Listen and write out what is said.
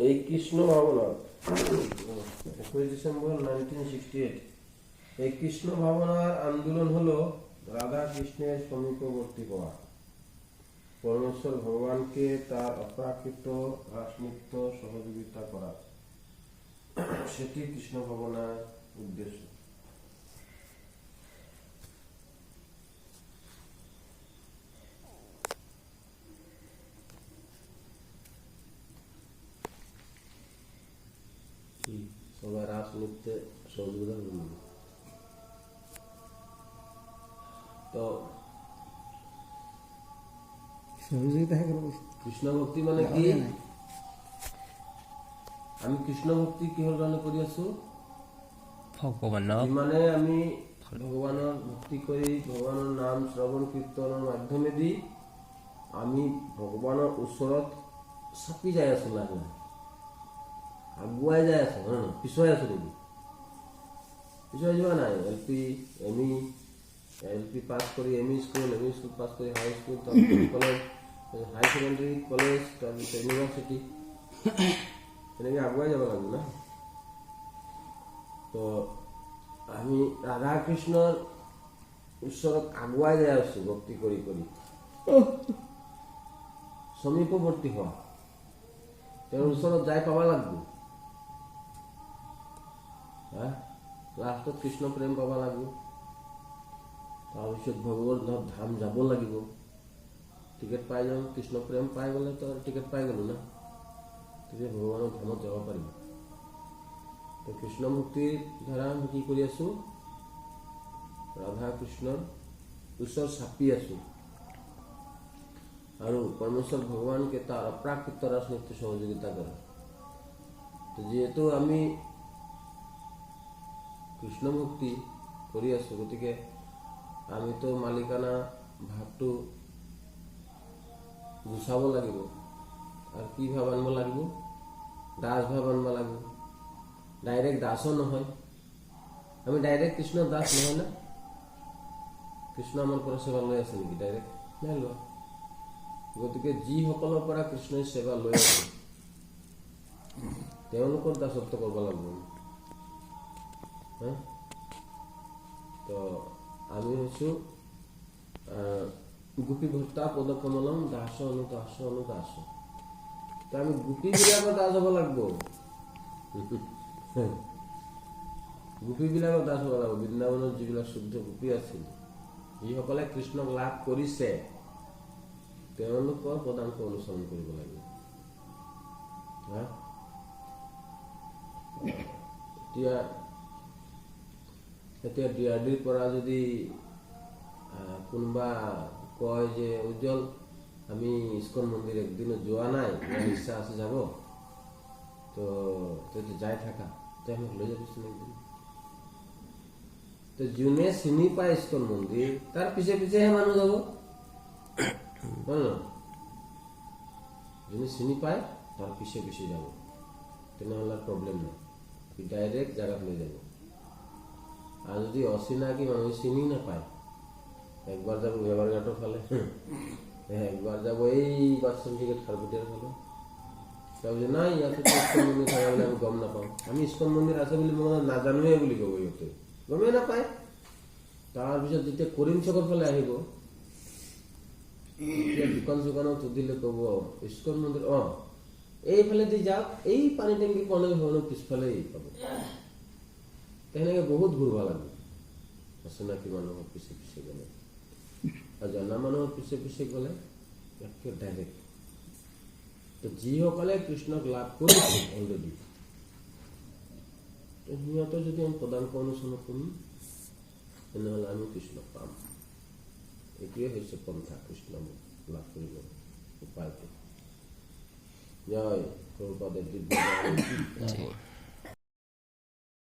এই কৃষ্ণ ভাবনা 21 ডিসেম্বর 1968 এই কৃষ্ণ ভাবনার আন্দোলন হলো রাধা কৃষ্ণের সমীপবর্তী হওয়া, পরমেশ্বর ভগবানকে তার অপ্রাকৃত রাসনৃত্য সহযোগিতা করা, সেটি কৃষ্ণ ভাবনার উদ্দেশ্য। সবাই রাসনৃত্যে সহযোগিতা করবেন। তো কৃষ্ণ ভক্তি মানে কি? আমি কৃষ্ণ ভক্তি কিহৰ কাৰণে কৰি আছো? ভগৱানক মানে আমি ভগৱানৰ ভক্তি কৰি ভগৱানৰ নাম শ্ৰৱণ কীৰ্তনৰ মাধ্যমেদি আমি ভগৱানৰ ওচৰত চাপি যাই আছো, লাহে লাহে আগুৱাই যাই আছো, পিছুৱাই আছো নেকি? পিছুৱাই যোৱা নাই। এল পি পাছ কৰি এম ই স্কুল পাছ কৰি হাই স্কুল, তাৰপিছত কলেজ, হাই ছেকেণ্ডেৰী, কলেজ, তাৰপিছত ইউনিভাৰ্চিটি, এনেকৈ আগুৱাই যাব লাগিব না। তো আমি ৰাধা কৃষ্ণৰ ওচৰত আগুৱাই যাই আছো ভক্তি কৰি কৰি, সমীপৱৰ্তী হোৱা, তেওঁৰ ওচৰত যাই পাব লাগিব। লাষ্টত কৃষ্ণ প্ৰেম পাব লাগিব, তাৰপিছত ভগৱত ধাম যাব লাগিব। টিকেট পাই যাওঁ, কৃষ্ণ প্ৰেম পাই গ'লে তো টিকেট পাই গ'লো না, তেতিয়া ভগৱানৰ ধামত যাব পাৰিম। তো কৃষ্ণ ভক্তিৰ দ্বাৰা আমি কি কৰি আছো? ৰাধা কৃষ্ণৰ ওচৰ চাপি আছো আৰু পৰমেশ্বৰ ভগৱানকে তাৰ অপ্ৰাকৃত ৰাজনীতি সহযোগিতা কৰা। যিহেতু আমি কৃষ্ণ ভক্তি কৰি আছো, গতিকে আমিতো মালিকানা ভাৱটো গুচাব লাগিব। আৰু কি ভাৱ আনিব লাগিব? দাস ভাৱ আনিব লাগিব। ডাইৰেক্ট দাসো নহয়, আমি ডাইৰেক্ট কৃষ্ণৰ দাস নহয় না। কৃষ্ণ আমাৰ পৰা সেৱা লৈ আছে নেকি? ডাইৰেক্ট নাই লোৱা। গতিকে যিসকলৰ পৰা কৃষ্ণই সেৱা লৈ আছে তেওঁলোকৰ দাসত্ব কৰিব লাগিব। তো আমি হৈছো গোপী ভৰ্তা পদকমলম দাস অনুদাস অনুদাস। তো আমি গোপীবিলাকৰ দাস হ'ব লাগিব। গোপীবিলাকৰ দাস হ'ব লাগিব। বৃন্দাবনত যিবিলাক শুদ্ধ গোপী আছিল, যিসকলে কৃষ্ণক লাভ কৰিছে, তেওঁলোকৰ পদাংক অনুসৰণ কৰিব লাগিব। এতিয়া ডিআৰডিৰ পৰা যদি কোনোবা কয় যে উজ্জ্বল আমি ইস্কন মন্দিৰ একদিনো যোৱা নাই, ইচ্ছা আছে যাব, তো যাই থাকা, আমাক লৈ যাবিচোন একদিন। তো যোনে চিনি পায় ইস্কন মন্দিৰ, তাৰ পিছে পিছেহে মানুহ যাব, হয় ন? যোনে চিনি পায় তাৰ পিছে পিছে যাব, তেনেহ'লে প্ৰব্লেম নাই, ডাইৰেক্ট জাগাত লৈ যাব। আৰু যদি অচিনাকি মানুহ চিনি নাপায়, একবাৰ যাব বেবাৰ ঘাটৰ ফালে, একবাৰ যাব এই বাছন্তিঘাট খাৰপুটীয়াৰ ফালে, তাৰপিছত নাই ইয়াতে ইস্কন মন্দিৰ থাকে বুলি আমি গম নাপাওঁ, আমি ইস্কন মন্দিৰ আছে বুলি মই নাজানোৱে বুলি ক'ব। ইহঁতে গমেই নাপায়। তাৰপিছত যেতিয়া কৰিম চকৰ ফালে আহিব, দোকান চোকানত সুধিলে ক'ব ইস্কন মন্দিৰ এইফালেদি যাওক, এই পানী টেংকি কণে ভৱনৰ পিছফালে পাব। তেনেকে বহুত ঘূৰিব লাগে অচিনাকি মানুহৰ পিছে পিছে গ'লে। আৰু জনা মানুহৰ পিছে পিছে গ'লে একে ডাইৰেক্ট। তো যিসকলে কৃষ্ণক লাভ কৰিছে অলৰেডি, সিহঁতৰ যদি আমি পদাংক অনুসৰণ কৰিম, তেনেহ'লে আমি কৃষ্ণক পাম। এইটোৱে হৈছে পন্থা কৃষ্ণ লাভ কৰিব উপায়টো। জয় প্ৰভুপাদে দিব্য